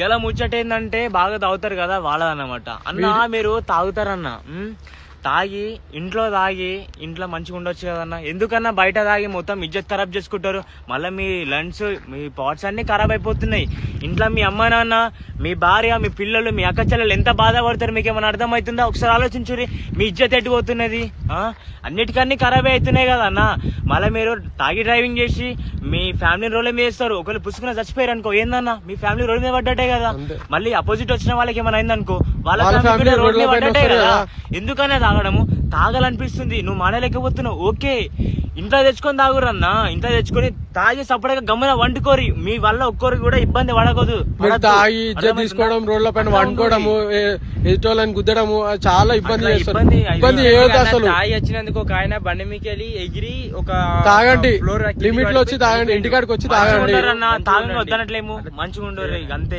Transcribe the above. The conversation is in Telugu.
ఇలా ముచ్చట ఏంటంటే బాగా తాగుతారు కదా వాళ్ళదన్నమాట. అన్న మీరు తాగుతారన్న, తాగి ఇంట్లో మంచిగా ఉండొచ్చు కదన్నా. ఎందుకన్నా బయట తాగి మొత్తం ఇజ్జత్ ఖరాబ్ చేసుకుంటారు. మళ్ళీ మీ లంగ్స్ మీ పాట్స్ అన్ని ఖరాబ్ అయిపోతున్నాయి. ఇంట్లో మీ అమ్మ నాన్న, మీ భార్య, మీ పిల్లలు, మీ అక్క చెల్లెలు ఎంత బాధపడతారు మీకు ఏమైనా అర్థమవుతుందా? ఒకసారి ఆలోచించురి. మీ ఇజ్జత్ ఎట్టుపోతున్నది, అన్నిటికన్నీ ఖరాబ్ అవుతున్నాయి కదన్నా. మళ్ళీ మీరు తాగి డ్రైవింగ్ చేసి మీ ఫ్యామిలీ రోల్ మీద వేస్తారు. ఒకళ్ళు పుసుకున్న చచ్చిపోయారు అనుకో, ఏందన్నా మీ ఫ్యామిలీ రోడ్ మీద పడ్డట్టే కదా. మళ్ళీ అపోజిట్ వచ్చిన వాళ్ళకి ఏమైనా అయిందనుకో, వాళ్ళ ఫ్యామిలీ రోడ్ మీద పడ్డట్టే కదా. ఎందుకనే తాగడము? తాగాలనిపిస్తుంది, నువ్వు మానలేకపోతున్నావు. ఓకే, ఇంట్లో తెచ్చుకొని తాగురన్నా. ఇంట్లో తెచ్చుకొని తాగి సపరేట్గా గమ్మున వండుకోరి. మీ వల్ల ఒక్కరికి కూడా ఇబ్బంది పడకూడదు. తాగి ఇజ్జత్ తీసుకోవడం, రోడ్ల పైన వండుకోవడము, ఎదుటోళ్ళని గుద్దడము చాలా ఇబ్బంది చేస్తారు. ఇబ్బంది ఏది అసలు. తాగి వచ్చినందుకు ఒక ఆయన బండి మీకెళ్ళి ఎగిరి ఒక తాగండి, లిమిట్ లో వచ్చి తాగండి, ఇంటికాడికి వచ్చి తాగండి. తాగండి వద్దనట్లేము, మంచిగా ఉండరు అంతే.